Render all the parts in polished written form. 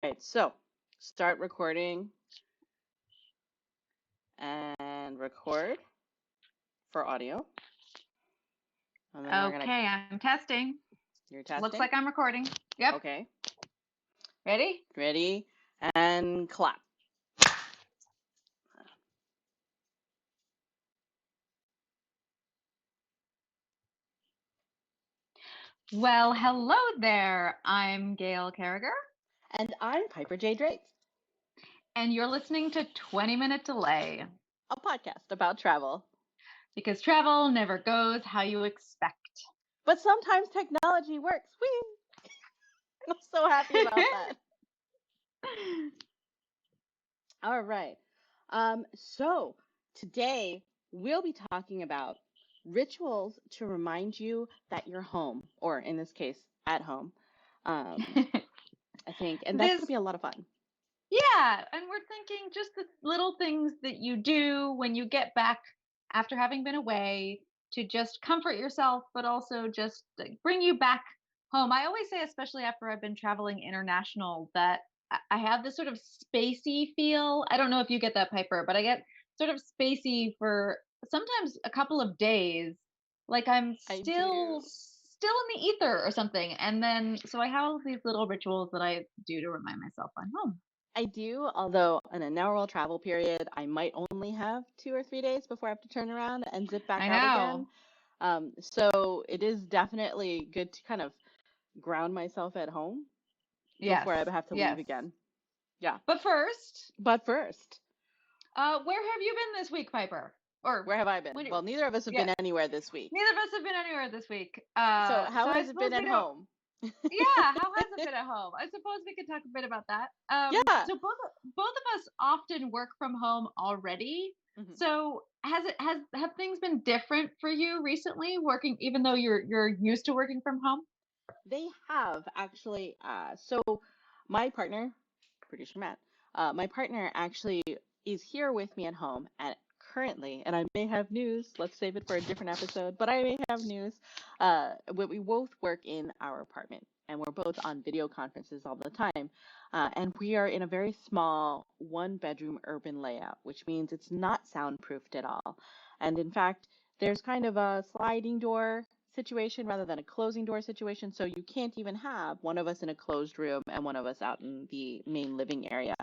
Right, so start recording and record for audio. And then Okay, I'm testing. you're Looks testing? like I'm recording. Yep. Okay, Ready? ready, and clap. Well, hello there. I'm Gail Carriger, And I'm Piper J. Drake, and you're listening to 20-Minute Delay a podcast about travel. because travel never goes how you expect. But sometimes technology works. Whee! I'm so happy about that. All right. So today we'll be talking about rituals to remind you that you're home, or in this case, at home. Um, I think, and that's going to This, be a lot of fun. yeah, and we're thinking just the little things that you do when you get back after having been away to just comfort yourself, but also just bring you back home. I always say, especially after I've been traveling international, that I have this sort of spacey feel. I don't know if you get that, Piper, but I get sort of spacey for sometimes a couple of days, like I'm I still do. still in the ether or something. And then so I have all these little rituals that I do to remind myself I'm home. I do, although in a narrow travel period, I might only have 2 or 3 days before I have to turn around and zip back I out again. know. So it is definitely good to kind of ground myself at home Yes. before I have to leave Yes. again. Yeah. But first, But first, where have you been this week, Piper? Or where have I been? when? Well, neither of us have Yeah, been anywhere this week. neither of us have been anywhere this week. So So how I has it suppose been we at don't. home? Yeah, how has it been at home? I suppose we could talk a bit about that. Yeah. So both of us often work from home already. Mhm. So have things been different for you recently, working even though you're used to working from home? They have actually. So my partner, producer Matt, my partner actually is here with me at home at currently, and I may have news. Let's save it for a different episode, but I may have news. We both work in our apartment, and we're both on video conferences all the time. And we are in a very small one-bedroom urban layout, which means it's not soundproofed at all. And in fact, there's kind of a sliding door situation rather than a closing door situation. So you can't even have one of us in a closed room and one of us out in the main living area.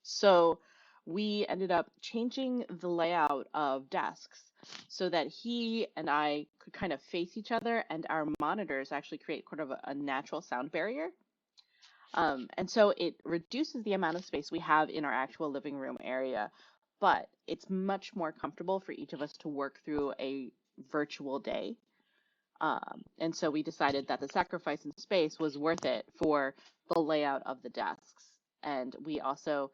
So we ended up changing the layout of desks so that he and I could kind of face each other, and our monitors actually create kind of a natural sound barrier. And so it reduces the amount of space we have in our actual living room area, but it's much more comfortable for each of us to work through a virtual day. And so we decided that the sacrifice in space was worth it for the layout of the desks. And we also,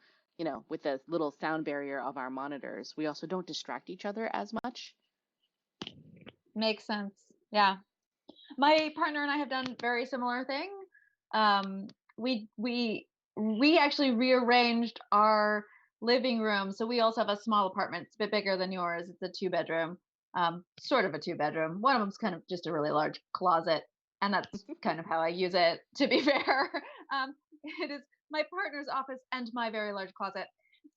with the little sound barrier of our monitors, we also don't distract each other as much. Makes sense. Yeah. My partner and I have done very similar thing. Um, we actually rearranged our living room, so we also have a small apartment. It's a bit bigger than yours. It's a two-bedroom, sort of a two-bedroom. One of them's kind of just a really large closet, and that's kind of how I use it. To be fair, it is my partner's office and my very large closet.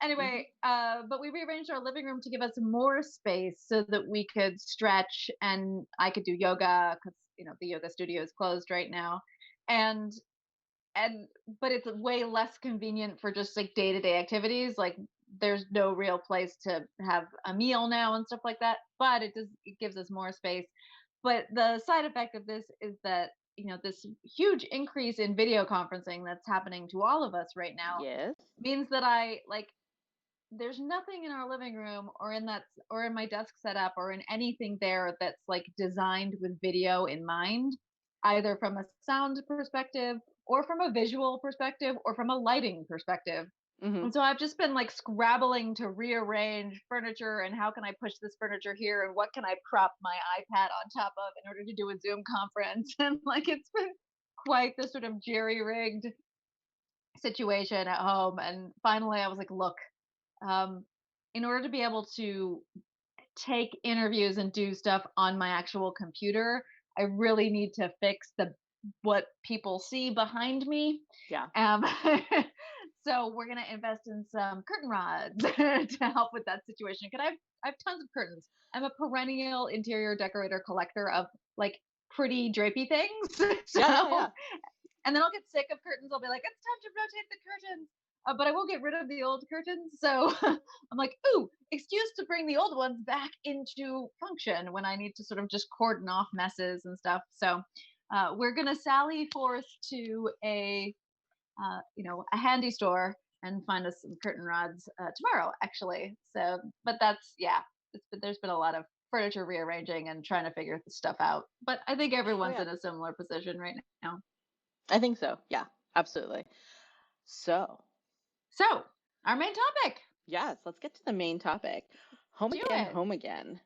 Hmm. Anyway, but we rearranged our living room to give us more space so that we could stretch and I could do yoga because the yoga studio is closed right now, and and but it's way less convenient for just like day-to-day activities. Like there's no real place to have a meal now and stuff like that. But it gives us more space. But the side effect of this is that this huge increase in video conferencing that's happening to all of us right now Yes. means that I like there's nothing in our living room or in my desk setup or in anything there that's like designed with video in mind, either from a sound perspective or from a visual perspective or from a lighting perspective. Hmm. And so I've just been like scrabbling to rearrange furniture and how can I push this furniture here and what can I prop my iPad on top of in order to do a Zoom conference. And like it's been quite the sort of jerry rigged situation at home. And finally I was like, look, um, in order to be able to take interviews and do stuff on my actual computer, I really need to fix what people see behind me. Yeah. Um, so we're gonna invest in some curtain rods to help with that situation. Cause I have tons of curtains. I'm a perennial interior decorator collector of like pretty drapey things. Yeah, yeah, So yeah. and then I'll get sick of curtains. I'll be like, it's time to rotate the curtains. But I won't get rid of the old curtains. So I'm like, ooh, excuse to bring the old ones back into function when I need to sort of just cordon off messes and stuff. So we're gonna sally forth to a handy store and find us some curtain rods tomorrow, actually. So, but that's yeah, there's been a lot of furniture rearranging and trying to figure this stuff out. But I think Oh, everyone's yeah. in a similar position right now. I think so. Yeah, absolutely. So, So, our main topic. yes, let's get to the main topic. Home Do again, it. home again.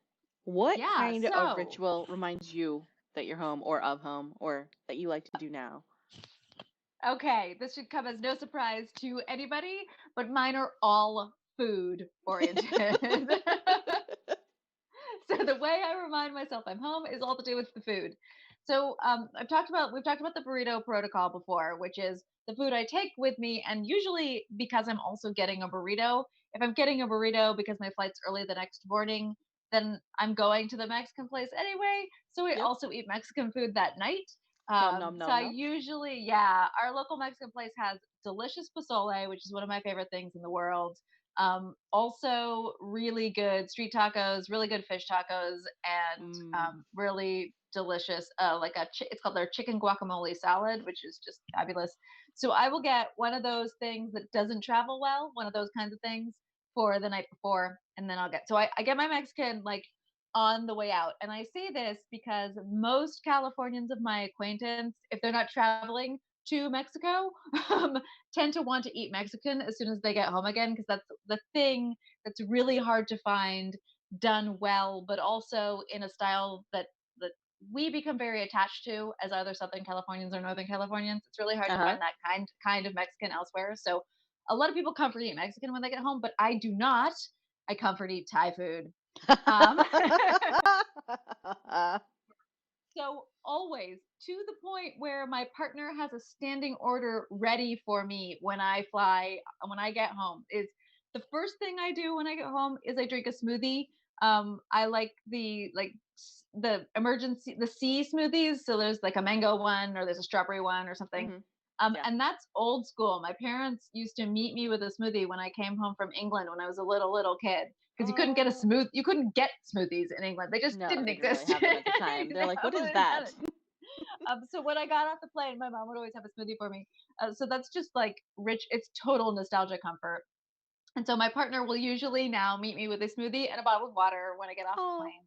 What Yeah. kind of So, ritual reminds you that you're home or of home or that you like to do now? okay, this should come as no surprise to anybody, but mine are all food oriented. So the way I remind myself I'm home is all to do with the food. So we've talked about the burrito protocol before, which is the food I take with me, and usually because I'm also getting a burrito. If I'm getting a burrito because my flight's early the next morning, then I'm going to the Mexican place anyway. So we Yep. also eat Mexican food that night. Nom nom So nom I nom. usually, yeah, our local Mexican place has delicious pozole, which is one of my favorite things in the world. Also, really good street tacos, really good fish tacos, and Mm. really delicious. It's called their chicken guacamole salad, which is just fabulous. So I will get one of those things that doesn't travel well, one of those kinds of things for the night before, and then I get my Mexican like on the way out. And I say this because most Californians of my acquaintance, if they're not traveling to Mexico, um, tend to want to eat Mexican as soon as they get home again because that's the thing that's really hard to find done well, but also in a style that we become very attached to as either Southern Californians or Northern Californians. It's really hard to Uh-huh. find that kind of Mexican elsewhere. So a lot of people comfort eat Mexican when they get home, but I do not. I comfort eat Thai food. Um, So always to the point where my partner has a standing order ready for me when I fly, when I get home. Is the first thing I do when I get home is I drink a smoothie. I like the emergency the C smoothies. So there's like a mango one or there's a strawberry one or something. Hmm. Yeah. And that's old school. My parents used to meet me with a smoothie when I came home from England when I was a little kid because Oh, you couldn't get smoothies in England. They just no, didn't they didn't really exist. have them at the time. They're They like, what is didn't have that? it. So when I got off the plane, my mom would always have a smoothie for me. So that's just like rich. It's total nostalgia comfort. And so my partner will usually now meet me with a smoothie and a bottle of water when I get off the Oh, plane.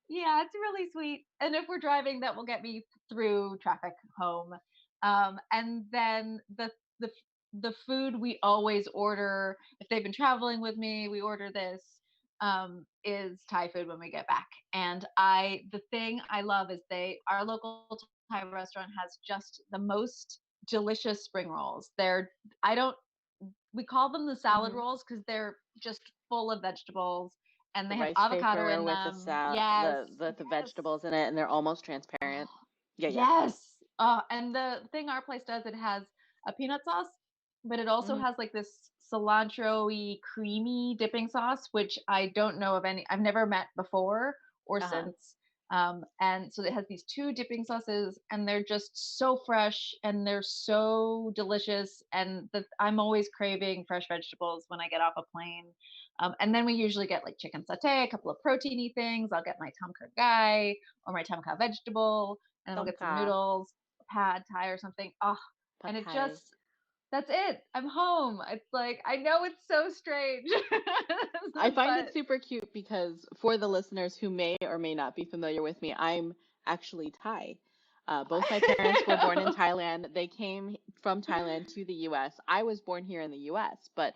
Yeah, it's really sweet. And if we're driving, that will get me through traffic home. And then the food we always order if they've been traveling with me, we order this is Thai food when we get back. And the thing I love is our local Thai restaurant has just the most delicious spring rolls. I don't we call them the salad hmm. rolls because they're just full of vegetables and The they have rice avocado paper in with the them. sal Yes, the yes. vegetables in it, and they're almost transparent. Oh, Yeah, yeah. yes. And the thing our place does, it has a peanut sauce, but it also Hmm. has like this cilantro-y creamy dipping sauce, which I don't know of any, I've never met before or Uh-huh. since. And so it has these two dipping sauces, and they're just so fresh and they're so delicious. And I'm always craving fresh vegetables when I get off a plane. And then we usually get like chicken satay, a couple of proteiny things. I'll get my tom kha gai or my tom kha vegetable, and I'll Tom get some kha, noodles, pad thai or something. Oh, pad and thai. that's it. I'm home. It's like I know it's so strange, I find it but super cute because for the listeners who may or may not be familiar with me, I'm actually Thai. Both my parents were born in Thailand. They came from Thailand to the U.S. I was born here in the U.S., but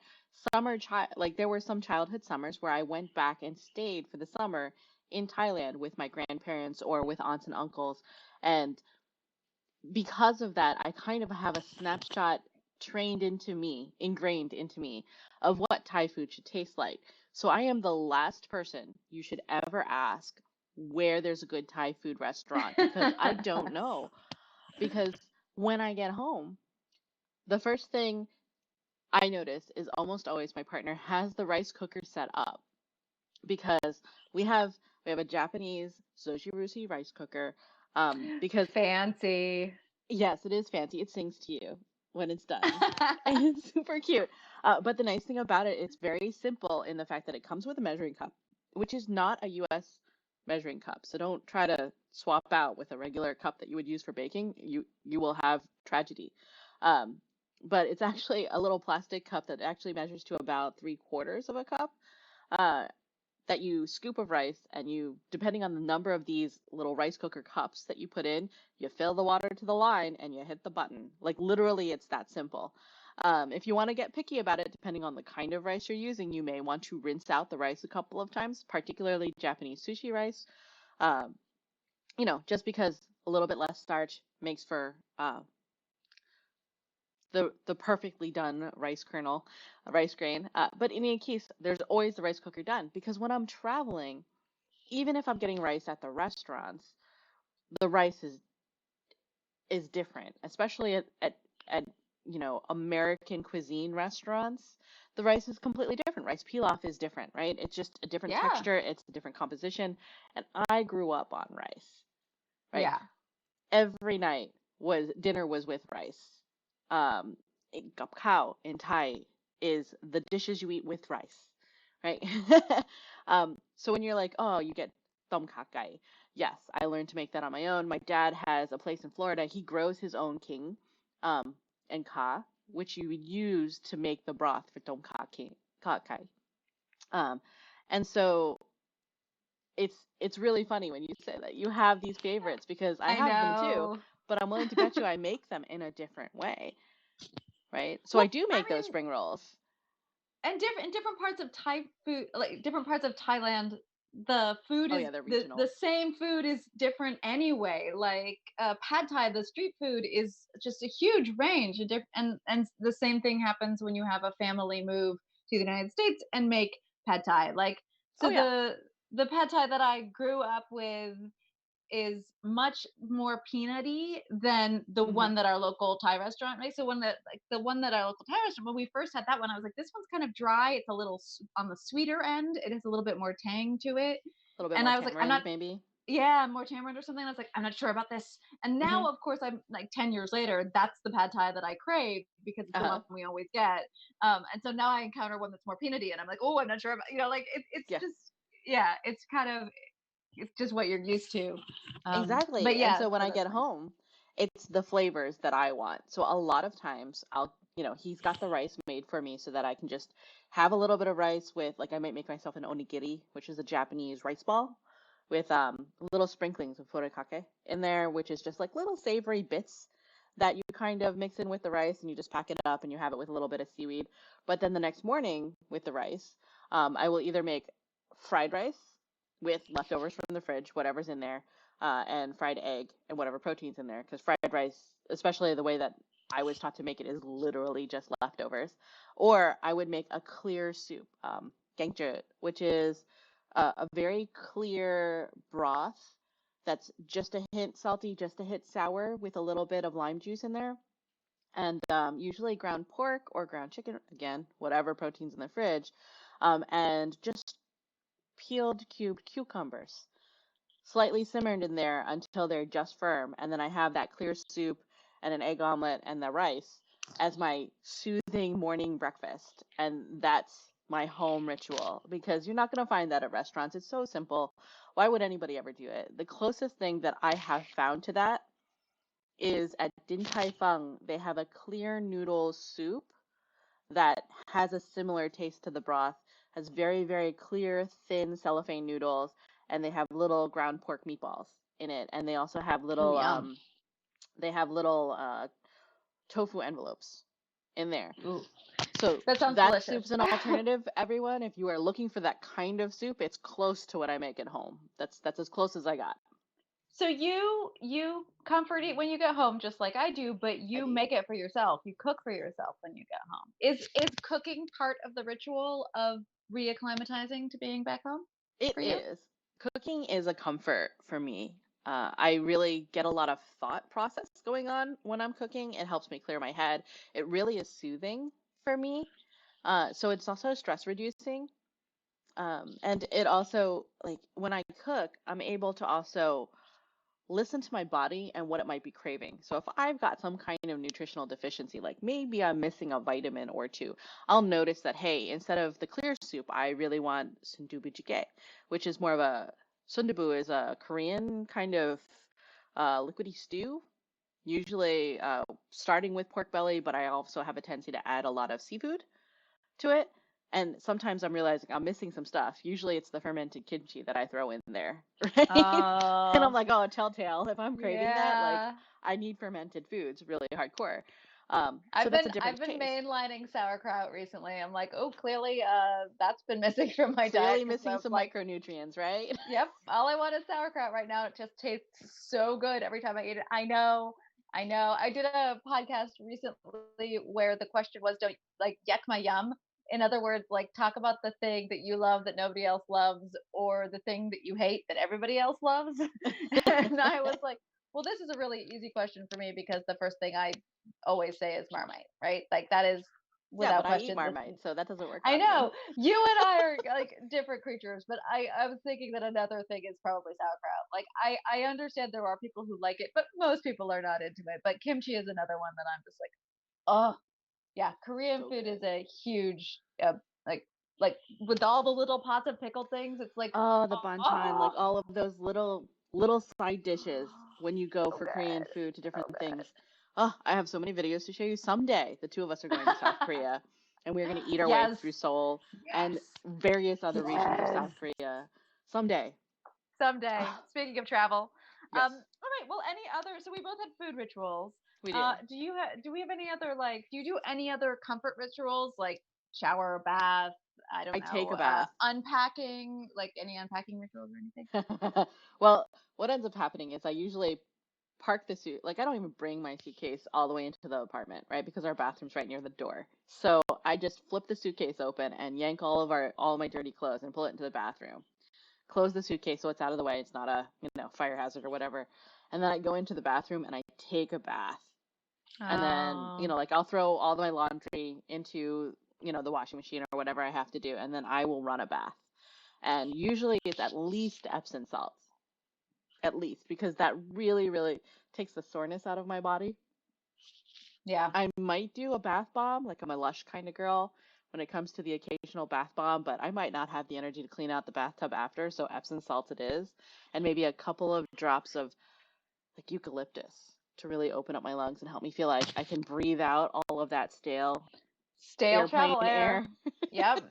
there were some childhood summers where I went back and stayed for the summer in Thailand with my grandparents or with aunts and uncles. And because of that, I kind of have a snapshot ingrained into me, of what Thai food should taste like. So I am the last person you should ever ask where there's a good Thai food restaurant because I don't know. because when I get home, the first thing I notice is almost always my partner has the rice cooker set up because we have we have a Japanese Sojirushi rice cooker. Because Fancy. yes, it is fancy. It sings to you when it's done. And it's super cute. But the nice thing about it, it's very simple in the fact that it comes with a measuring cup, which is not a US measuring cup. So don't try to swap out with a regular cup that you would use for baking. You will have tragedy. Um, but it's actually a little plastic cup that actually measures to about 3/4 of a cup. Uh, that you scoop of rice and you, depending on the number of these little rice cooker cups that you put in, you fill the water to the line and you hit the button. Like literally, it's that simple. If you want to get picky about it, depending on the kind of rice you're using, you may want to rinse out the rice a couple of times, particularly Japanese sushi rice. Um, just because a little bit less starch makes for the perfectly done rice kernel, rice grain. But in any case, there's always the rice cooker done because when I'm traveling, even if I'm getting rice at the restaurants, the rice is different, especially at American cuisine restaurants. The rice is completely different. Rice pilaf is different, right? It's just a different Yeah. texture, it's a different composition. And I grew up on rice, right? Yeah. Every night was dinner was with rice. Um, Gap in Thai is the dishes you eat with rice, right? So when you're like, oh, you get tom kha gai, yes, I learned to make that on my own. My dad has a place in Florida. He grows his own king, and ka, which you would use to make the broth for tom kha kai. Um, and so it's really funny when you say that you have these favorites because I I have them too, know. but I'm willing to bet you I make them in a different way, right? So I Well, do I make those mean, spring rolls. and different parts of Thai food, like different parts of Thailand, the food Oh is yeah, they're the regional. same food is different anyway. Like pad Thai, the street food is just a huge range, and the same thing happens when you have a family move to the United States and make pad Thai. Like Oh so yeah. the pad Thai that I grew up with is much more peanutty than the Hmm. one that our local Thai restaurant makes. So the one that our local Thai restaurant, when we first had that one, I was like, this one's kind of dry. It's a little on the sweeter end. It has a little bit more tang to it. A little bit And more I was like, I'm not, tamarind maybe. yeah, more tamarind or something. I was like, I'm not sure about this. And Hmm. now, of course, I'm like 10 years later, that's the pad Thai that I crave because it's the Uh-huh. one we always get. And so now I encounter one that's more peanutty and I'm like, oh, I'm not sure about, like it's Yeah. just, yeah, it's just what you're used to. But Exactly. And yeah, so when no, I that's get nice. home, it's the flavors that I want. So a lot of times he's got the rice made for me so that I can just have a little bit of rice with, like, I might make myself an onigiri, which is a Japanese rice ball with little sprinklings of furikake in there, which is just like little savory bits that you kind of mix in with the rice and you just pack it up and you have it with a little bit of seaweed. But then the next morning with the rice, I will either make fried rice with leftovers from the fridge, whatever's in there, and fried egg and whatever protein's in there. Because fried rice, especially the way that I was taught to make it, is literally just leftovers. Or I would make a clear soup, gangje, which is a very clear broth that's just a hint salty, just a hint sour, with a little bit of lime juice in there. And usually ground pork or ground chicken, again, whatever protein's in the fridge, and just peeled cubed cucumbers slightly simmered in there until they're just firm. And then I have that clear soup and an egg omelet and the rice as my soothing morning breakfast. And that's my home ritual because you're not going to find that at restaurants. It's so simple. Why would anybody ever do it? The closest thing that I have found to that is at Din Tai Fung. They have a clear noodle soup that has a similar taste to the broth, has very, very clear, thin cellophane noodles, and they have little ground pork meatballs in it. And they also have Oh, little yum. tofu envelopes in there. Ooh, So that sounds that delicious. soup's an alternative, everyone. If you are looking for that kind of soup, it's close to what I make at home. That's as close as I got. So you comfort eat when you get home, just like I do, but I you do. make it for yourself. You cook for yourself when you get home. Is cooking part of the ritual of reacclimatizing to being back home It for you? is. Cooking is a comfort for me. I really get a lot of thought process going on when I'm cooking. It helps me clear my head. It really is soothing for me. So it's also stress reducing. And it also, like, when I cook, I'm able to also listen to my body and what it might be craving. So if I've got some kind of nutritional deficiency, like maybe I'm missing a vitamin or two, I'll notice that, hey, instead of the clear soup, I really want sundubu jjigae, which is more of a sundubu is a Korean kind of liquidy stew, usually starting with pork belly, but I also have a tendency to add a lot of seafood to it. And sometimes I'm realizing I'm missing some stuff. Usually it's the fermented kimchi that I throw in there, right? And I'm Oh, like, oh, telltale. If I'm craving that, like, yeah. I need fermented foods really hardcore. So I've that's been a different I've been case. mainlining sauerkraut recently. I'm like, oh, clearly, that's been missing from my diet Clearly because missing I'm some like, micronutrients, right? yep, all I want is sauerkraut right now. It just tastes so good every time I eat it. I know, I know. I did a podcast recently where the question was, don't like yuck my yum. In other words, like talk about the thing that you love that nobody else loves, or the thing that you hate that everybody else loves. And I was like, well, this is a really easy question for me because the first thing I always say is Marmite, right? Like that is Yeah, but without I eat question. Marmite, so that doesn't work I on me. know you and I are like different creatures, but I was thinking that another thing is probably sauerkraut. Like I understand there are people who like it, but most people are not into it. But kimchi is another one that I'm just like, oh yeah, Korean So food good. is a huge like like with all the little pots of pickled things. It's like Oh, the banchan, oh, like all of those little side dishes when you go so for Korean good, food to so different good. things. Oh, I have so many videos to show you. Someday, the two of us are going to South Korea, and we're going to eat our way Yes, through Seoul and yes, various other regions of yes. South Korea. Someday. Someday. Oh, Speaking of travel, yes, all right. Well, any other? So we both had food rituals. we do. Do we have any other like? Do you do any other comfort rituals like shower, bath? I don't I take know. a bath. Unpacking, like any unpacking rituals or anything? Well, what ends up happening is I usually park the suit. Like I don't even bring my suitcase all the way into the apartment, right? Because our bathroom's right near the door. So I just flip the suitcase open and yank all my dirty clothes and pull it into the bathroom. Close the suitcase so it's out of the way. It's not a, fire hazard or whatever. And then I go into the bathroom and I take a bath. And then, Oh, like I'll throw all my laundry into, the washing machine or whatever I have to do. And then I will run a bath. And usually it's at least Epsom salts, at least, because that really, really takes the soreness out of my body. yeah. I might do a bath bomb, like I'm a lush kind of girl when it comes to the occasional bath bomb, but I might not have the energy to clean out the bathtub after, so Epsom salt it is, and maybe a couple of drops of like eucalyptus to really open up my lungs and help me feel like I can breathe out all of that stale Stale airplane travel air. air. Yep.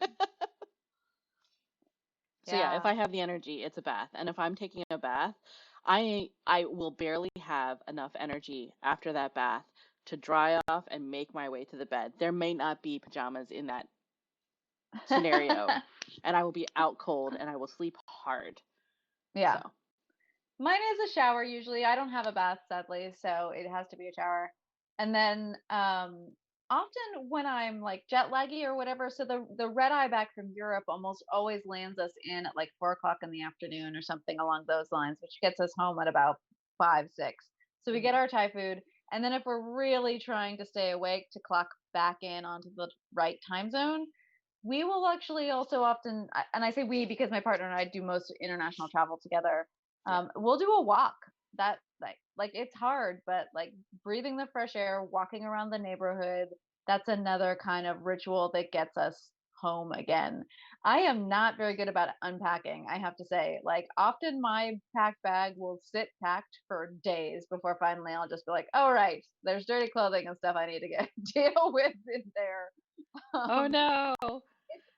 So yeah, if Yeah. I have the energy, it's a bath. And if I'm taking a bath, I will barely have enough energy after that bath to dry off and make my way to the bed. There may not be pajamas in that scenario, and I will be out cold and I will sleep hard. Yeah. So, Mine is a shower usually. I don't have a bath sadly, so it has to be a shower. And then often when I'm like jet laggy or whatever, so the red eye back from Europe almost always lands us in at like 4 o'clock in the afternoon or something along those lines, which gets us home at about 5, 6. So we get mhm. our Thai food, and then if we're really trying to stay awake to clock back in onto the right time zone, we will actually also often, and I say we because my partner and I do most international travel together. Yeah. We'll do a walk. That like it's hard, but like breathing the fresh air, walking around the neighborhood, that's another kind of ritual that gets us home again. I am not very good about unpacking, I have to say. Like often my pack bag will sit packed for days before finally I'll just be like, all right, there's dirty clothing and stuff I need to get deal with in there. Oh Um, no.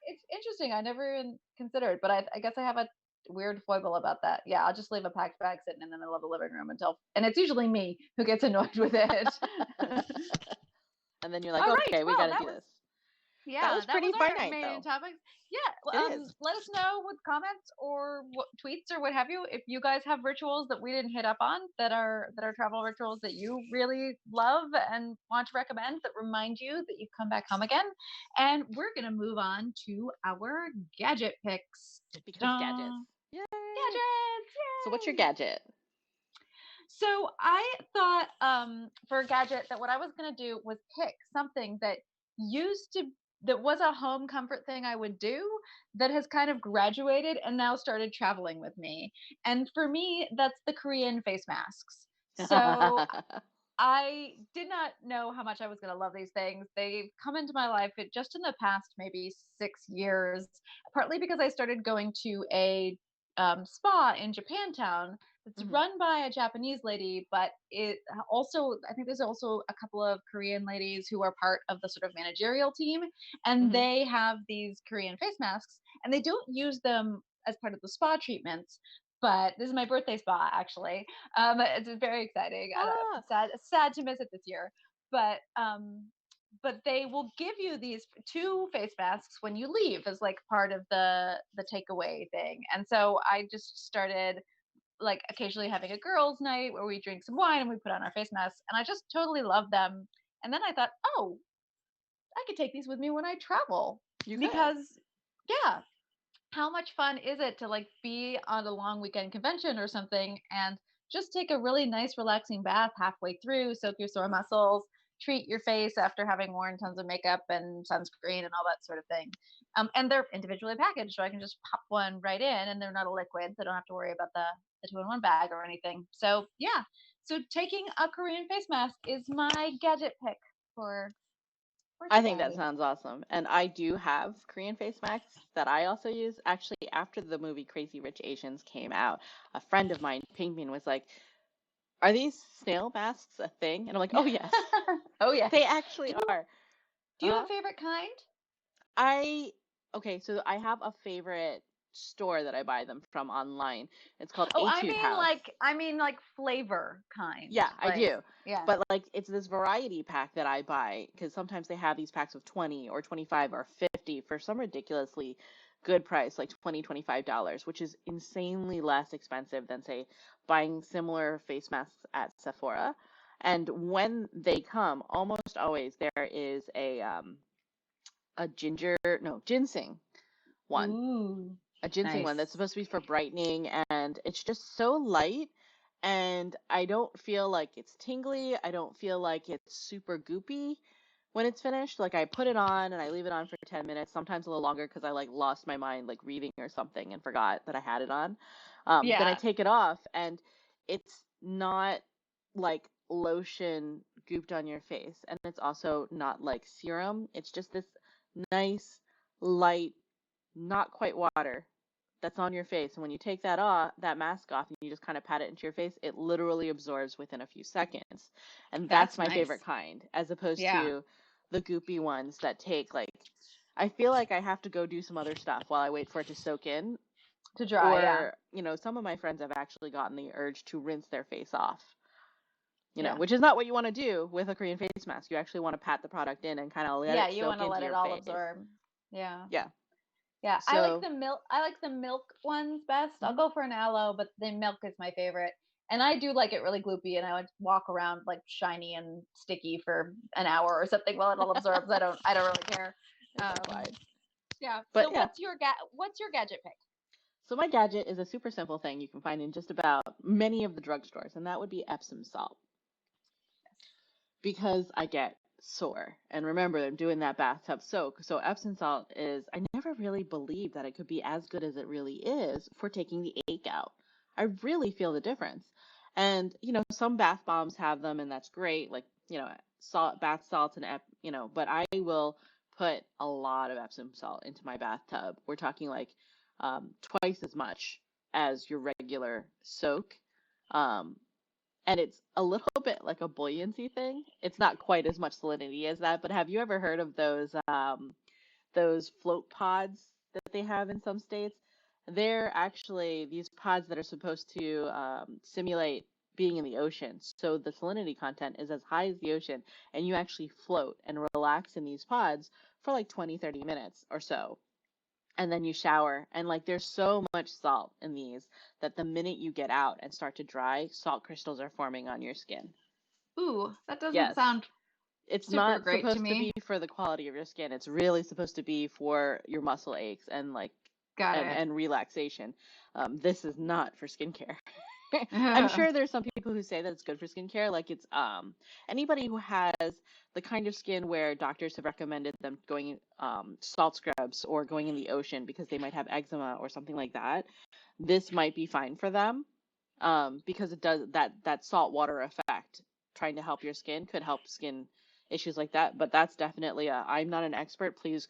it's interesting. I never even considered, but I guess I have a weird foible about that. Yeah, I'll just leave a packed bag sitting in the middle of the living room until, and it's usually me who gets annoyed with it. And then you're like, All right. okay, we got Well, to do this. That yeah, was that was pretty our finite main though. topics. Yeah, It is. let us know with comments or tweets or what have you if you guys have rituals that we didn't hit up on that are travel rituals that you really love and want to recommend that remind you that you come back home again. And we're gonna move on to our gadget picks. Because gadgets. Ta-da. Yay. Gadgets! So what's your Yay! gadget? So I thought for a gadget that what I was going to do was pick something that was a home comfort thing I would do that has kind of graduated and now started traveling with me. And for me, that's the Korean face masks. So I did not know how much I was going to love these things. They've come into my life just in the past maybe 6 years, partly because I started going to a spa in Japantown. It's Mhm, run by a Japanese lady, but it also, I think there's also a couple of Korean ladies who are part of the sort of managerial team, and mhm. they have these Korean face masks, and they don't use them as part of the spa treatments. But this is my birthday spa, actually. It's very exciting. Ah, Sad to miss it this year, but but they will give you these two face masks when you leave as like part of the takeaway thing. And so I just started like occasionally having a girls' night where we drink some wine and we put on our face masks, and I just totally love them. And then I thought, oh, I could take these with me when I travel you could. because yeah, how much fun is it to like be on a long weekend convention or something and just take a really nice relaxing bath halfway through, soak your sore muscles, treat your face after having worn tons of makeup and sunscreen and all that sort of thing. And they're individually packaged, so I can just pop one right in, and they're not a liquid, so I don't have to worry about the two-in-one bag or anything. So yeah, so taking a Korean face mask is my gadget pick for for I think that today. sounds awesome. And I do have Korean face masks that I also use. Actually, after the movie Crazy Rich Asians came out, a friend of mine pinged me and was like, "Are these snail masks a thing?" And I'm like, "Oh, yes, Oh yeah. they actually Do you are." do you have Uh-huh. a favorite kind? I okay, so I have a favorite store that I buy them from online. It's called Oh, Etude House. I mean like flavor kind. Yeah, I Like, do. yeah. But like it's this variety pack that I buy because sometimes they have these packs of 20 or 25 or 50 for some ridiculously good price, like 20, $25, which is insanely less expensive than say buying similar face masks at Sephora. And when they come, almost always there is a ginger, no, ginseng one, Ooh, a ginseng one that's nice. supposed to be for brightening, and it's just so light, and I don't feel like it's tingly. I don't feel like it's super goopy when it's finished. Like I put it on and I leave it on for 10 minutes, sometimes a little longer because I like lost my mind like reading or something and forgot that I had it on. Then I Yeah, take it off and it's not like lotion gooped on your face, and it's also not like serum. It's just this nice light, not quite water that's on your face. And when you take that mask off and you just kind of pat it into your face, it literally absorbs within a few seconds. And that's that's my nice. favorite kind, as opposed Yeah, to the goopy ones that take like, I feel like I have to go do some other stuff while I wait for it to soak in. to dry, yeah. Or, some of my friends have actually gotten the urge to rinse their face off, Yeah. which is not what you want to do with a Korean face mask. You actually want to pat the product in and kind of let Yeah, it you soak want to into let it your all face. absorb. Yeah. Yeah. Yeah, So, I like the milk ones best. I'll mhm. go for an aloe, but the milk is my favorite. And I do like it really gloopy, and I would walk around like shiny and sticky for an hour or something while it all absorbs. I don't really care. It's Um, fine. yeah. But So yeah, what's your gadget pick? so my gadget is a super simple thing you can find in just about many of the drugstores, and that would be Epsom salt. Because I get sore. And remember, I'm doing that bathtub soak. So Epsom salt is, I never really believed that it could be as good as it really is for taking the ache out. I really feel the difference. And, some bath bombs have them, and that's great, like, salt, bath salts, and, but I will put a lot of Epsom salt into my bathtub. We're talking like twice as much as your regular soak. Um, and it's a little bit like a buoyancy thing. It's not quite as much salinity as that, but have you ever heard of those float pods that they have in some states? They're actually these pods that are supposed to simulate being in the ocean. So the salinity content is as high as the ocean, and you actually float and relax in these pods for like 20, 30 minutes or so, and then you shower, and like there's so much salt in these that the minute you get out and start to dry, salt crystals are forming on your skin. Ooh, that doesn't Yes, sound it's super not great to supposed to be me. for the quality of your skin. It's really supposed to be for your muscle aches and like Got and it. and relaxation. This is not for skincare. I'm sure there's some people who say that it's good for skincare. Like it's anybody who has the kind of skin where doctors have recommended them going salt scrubs or going in the ocean because they might have eczema or something like that. This might be fine for them because it does that salt water effect. Trying to help your skin could help skin issues like that. But that's definitely a I'm not an expert. Please,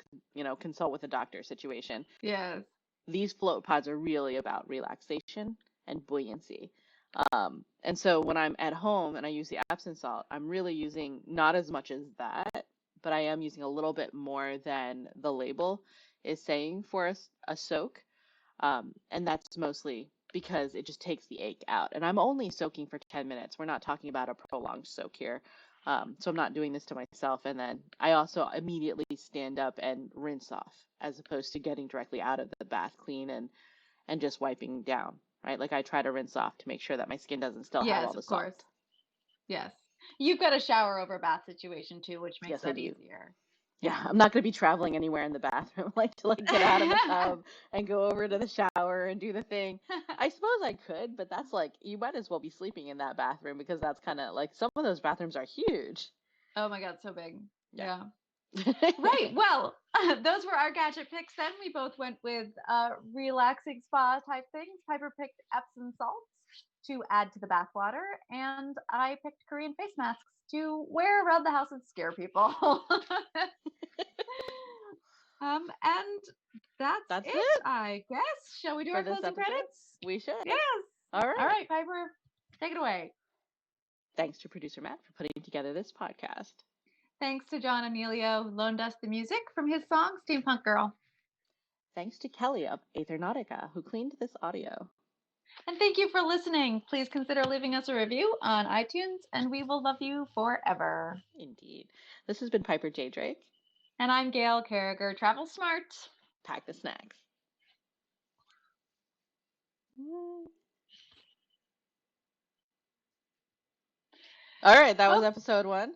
consult with a doctor situation. Yes. These float pods are really about relaxation and buoyancy. And so when I'm at home and I use the Epsom salt, I'm really using not as much as that, but I am using a little bit more than the label is saying for a soak. And that's mostly because it just takes the ache out. And I'm only soaking for 10 minutes. We're not talking about a prolonged soak here. So I'm not doing this to myself. And then I also immediately stand up and rinse off as opposed to getting directly out of the bath clean and just wiping down, right? Like I try to rinse off to make sure that my skin doesn't still have Yes, all the of course. salt. Yes. You've got a shower over bath situation too, which makes Yes, I that do. easier. Yeah, I'm not going to be traveling anywhere in the bathroom, like get out of the tub and go over to the shower and do the thing. I suppose I could, but that's like you might as well be sleeping in that bathroom because that's kind of like some of those bathrooms are huge. Oh my God, so big. Yeah. Right. Well, those were our gadget picks then. We both went with relaxing spa type things. Piper picked Epsom salts to add to the bath water, and I picked Korean face masks to wear around the house and scare people. And that's That's it, it I guess. Shall we do for our this closing episode. credits? We should. Yes. All All right. right, Piper, take it away. Thanks to producer Matt for putting together this podcast. Thanks to John Emilio, who loaned us the music from his song Steampunk Girl. Thanks to Kelly of Aethernautica, who cleaned this audio. And thank you for listening. Please consider leaving us a review on iTunes, and we will love you forever. Indeed. This has been Piper J. Drake. And I'm Gail Carriger. Travel smart. Pack the snacks. All right, that was episode 1.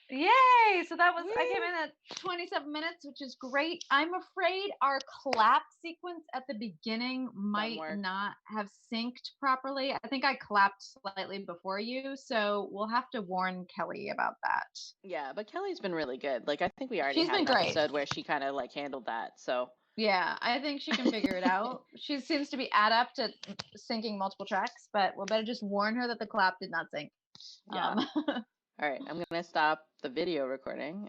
Yay! So that was, I came in at 27 minutes, which is great. I'm afraid our clap sequence at the beginning might not have synced properly. I think I clapped slightly before you, so we'll have to warn Kelly about that. Yeah, but Kelly's been really good. Like, I think we already She's had been an great. episode where she kind of like handled that, so. Yeah, I think she can figure it out. She seems to be adept at syncing multiple tracks, but we'll better just warn her that the clap did not sync. Yeah. All right, I'm going to stop the video recording.